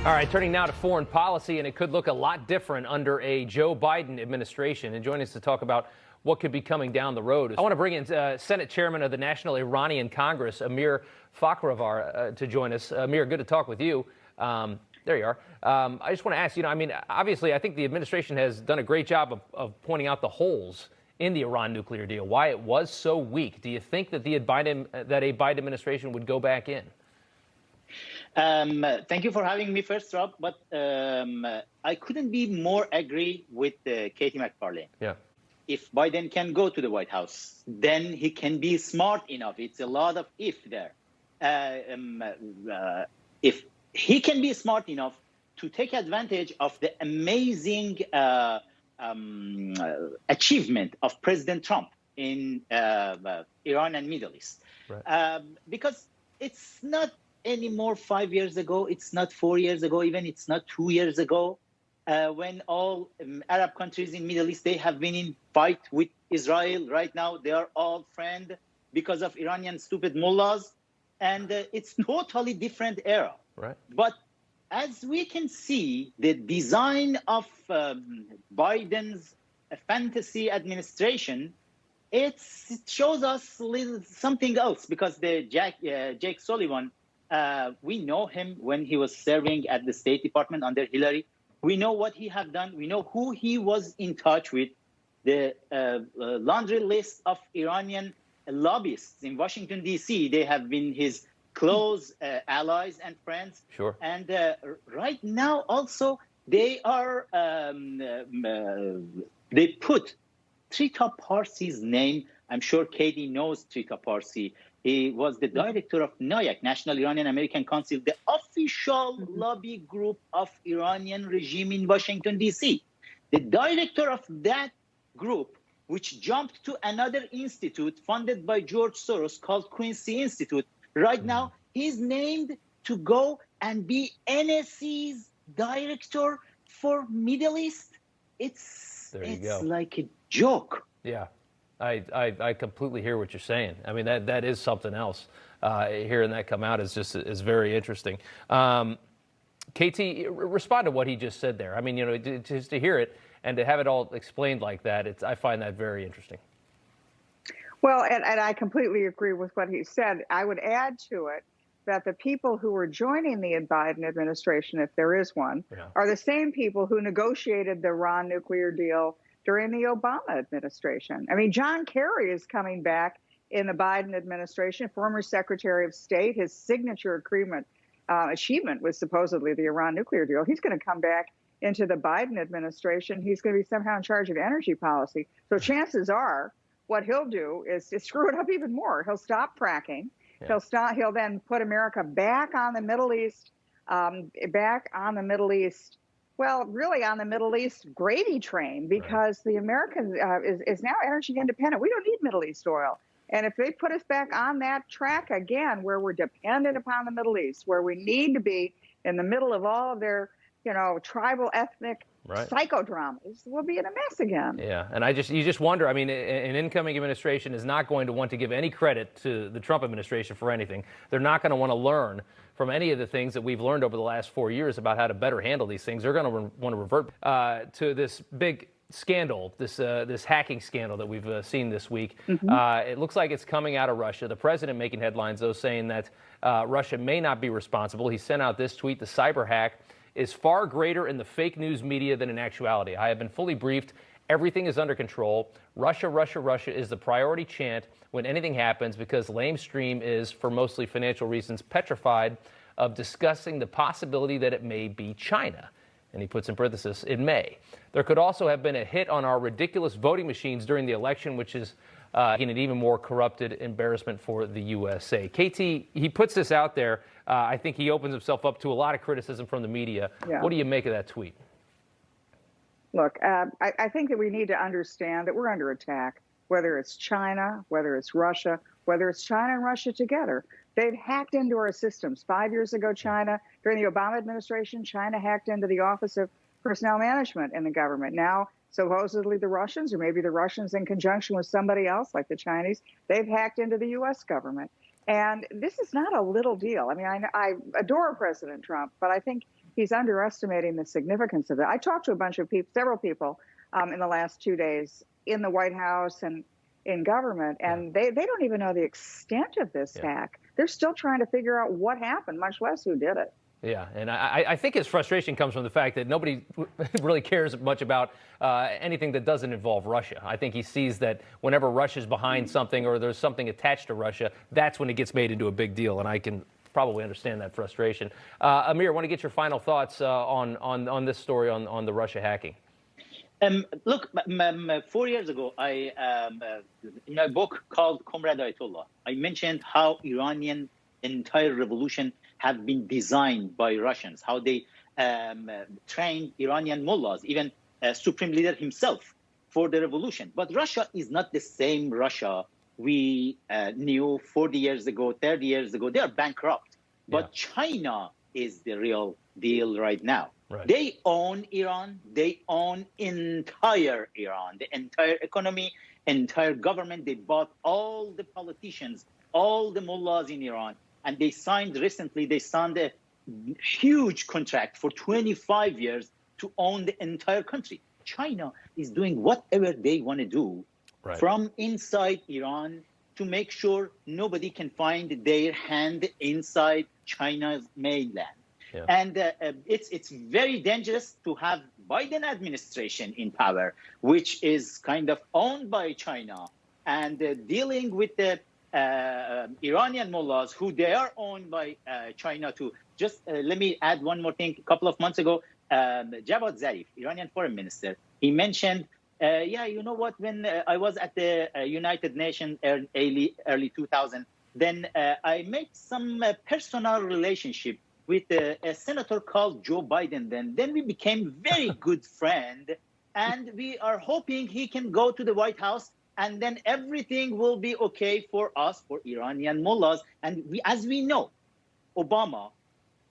All right, turning now to foreign policy, and it could look a lot different under a Joe Biden administration. And joining us to talk about what could be coming down the road, I want to bring in Senate Chairman of the National Iranian Congress, Amir Fakhrآور, to join us. Amir, good to talk with you. There you are. I just want to ask, obviously, I think the administration has done a great job of pointing out the holes in the Iran nuclear deal, why it was so weak. Do you think that a Biden administration would go back in? Thank you for having me first, Rob. But I couldn't be more agree with Katie McFarlane. Yeah. If Biden can go to the White House, then he can be smart enough. It's a lot of if there. If he can be smart enough to take advantage of the amazing achievement of President Trump in Iran and Middle East. Right. Because it's not anymore 5 years ago, it's not 4 years ago, even it's not 2 years ago, when all Arab countries in Middle East, they have been in fight with Israel. Right now, they are all friends because of Iranian stupid mullahs. And it's totally different era. Right. But as we can see, the design of Biden's fantasy administration, it shows us something else, because the Jake Sullivan, we know him when he was serving at the State Department under Hillary. We know what he had done. We know who he was in touch with. The laundry list of Iranian lobbyists in Washington, D.C., they have been his close allies and friends. Sure. And right now also they are, they put Trita Parsi's name. I'm sure Katie knows Trita Parsi. He was the director of NIAC, National Iranian American Council, the official lobby group of Iranian regime in Washington, D.C. The director of that group, which jumped to another institute funded by George Soros called Quincy Institute, right now he's named to go and be NSC's director for Middle East. It's like a joke. Yeah. I completely hear what you're saying. I mean, that is something else. Hearing that come out is very interesting. Katie, respond to what he just said there. I mean, just to hear it and to have it all explained like that, I find that very interesting. Well, and I completely agree with what he said. I would add to it that the people who are joining the Biden administration, if there is one, are the same people who negotiated the Iran nuclear deal during the Obama administration. I mean, John Kerry is coming back in the Biden administration, former Secretary of State. His signature achievement was supposedly the Iran nuclear deal. He's going to come back into the Biden administration. He's going to be somehow in charge of energy policy. So chances are what he'll do is screw it up even more. He'll stop fracking. Yeah. He'll then put America back on the Middle East, well, really on the Middle East gravy train, because the American is now energy independent. We don't need Middle East oil. And if they put us back on that track again, where we're dependent upon the Middle East, where we need to be in the middle of all of their, tribal, ethnic psychodramas, we'll be in a mess again. Yeah, and you just wonder. I mean, an incoming administration is not going to want to give any credit to the Trump administration for anything. They're not going to want to learn from any of the things that we've learned over the last 4 years about how to better handle these things. They're going to want to revert to this big scandal, this hacking scandal that we've seen this week. It looks like it's coming out of Russia. The president making headlines, though, saying that Russia may not be responsible. He sent out this tweet: "The cyber hack is far greater in the fake news media than in actuality. I have been fully briefed. Everything is under control. Russia, Russia, Russia is the priority chant when anything happens, because lamestream is, for mostly financial reasons, petrified of discussing the possibility that it may be China." And he puts in parenthesis, "in May. There could also have been a hit on our ridiculous voting machines during the election, which is an even more corrupted embarrassment for the USA." Katie, he puts this out there. I think he opens himself up to a lot of criticism from the media. Yeah. What do you make of that tweet? Look, I think that we need to understand that we're under attack, whether it's China, whether it's Russia, whether it's China and Russia together. They've hacked into our systems. 5 years ago, China, during the Obama administration, China hacked into the Office of Personnel Management in the government. Now, supposedly the Russians, or maybe the Russians in conjunction with somebody else like the Chinese, they've hacked into the U.S. government. And this is not a little deal. I mean, I adore President Trump, but I think he's underestimating the significance of it. I talked to a bunch of people, several people, in the last 2 days in the White House and in government, and they don't even know the extent of this hack. They're still trying to figure out what happened, much less who did it. Yeah, and I think his frustration comes from the fact that nobody really cares much about anything that doesn't involve Russia. I think he sees that whenever Russia's behind something or there's something attached to Russia, that's when it gets made into a big deal, and I can probably understand that frustration. Amir, I want to get your final thoughts on this story on the Russia hacking. Look, 4 years ago, in a book called Comrade Ayatollah, I mentioned how Iranian entire revolution have been designed by Russians, how they trained Iranian mullahs, even Supreme Leader himself, for the revolution. But Russia is not the same Russia we knew 40 years ago, 30 years ago. They are bankrupt. But China is the real deal right now. Right. They own Iran. They own entire Iran, the entire economy, entire government. They bought all the politicians, all the mullahs in Iran. And they signed a huge contract for 25 years to own the entire country. China is doing whatever they want to do from inside Iran to make sure nobody can find their hand inside China's mainland. Yeah. And it's very dangerous to have Biden administration in power, which is kind of owned by China, and dealing with the Iranian mullahs, who they are owned by China too. Just let me add one more thing. A couple of months ago, Javad Zarif, Iranian foreign minister, he mentioned, you know what, when I was at the United Nations early 2000, then I made some personal relationship with a senator called Joe Biden. Then we became very good friends, and we are hoping he can go to the White House, and then everything will be okay for us, for Iranian mullahs. And as we know, Obama,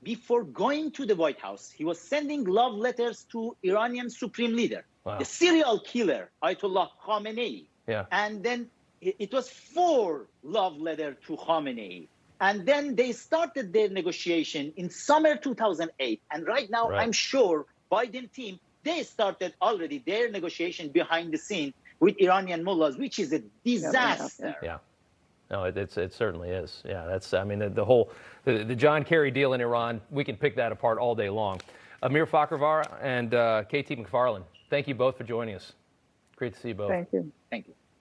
before going to the White House, he was sending love letters to Iranian Supreme Leader, the serial killer, Ayatollah Khamenei. Yeah. And then it was 4 love letters to Khamenei. And then they started their negotiation in summer 2008. And right now, I'm sure Biden team, they started already their negotiation behind the scene with Iranian mullahs, which is a disaster. Yeah. No, it certainly is. Yeah, that's, I mean, the John Kerry deal in Iran, we can pick that apart all day long. Amir Fakhrآور and Kieти McFarland, thank you both for joining us. Great to see you both. Thank you. Thank you.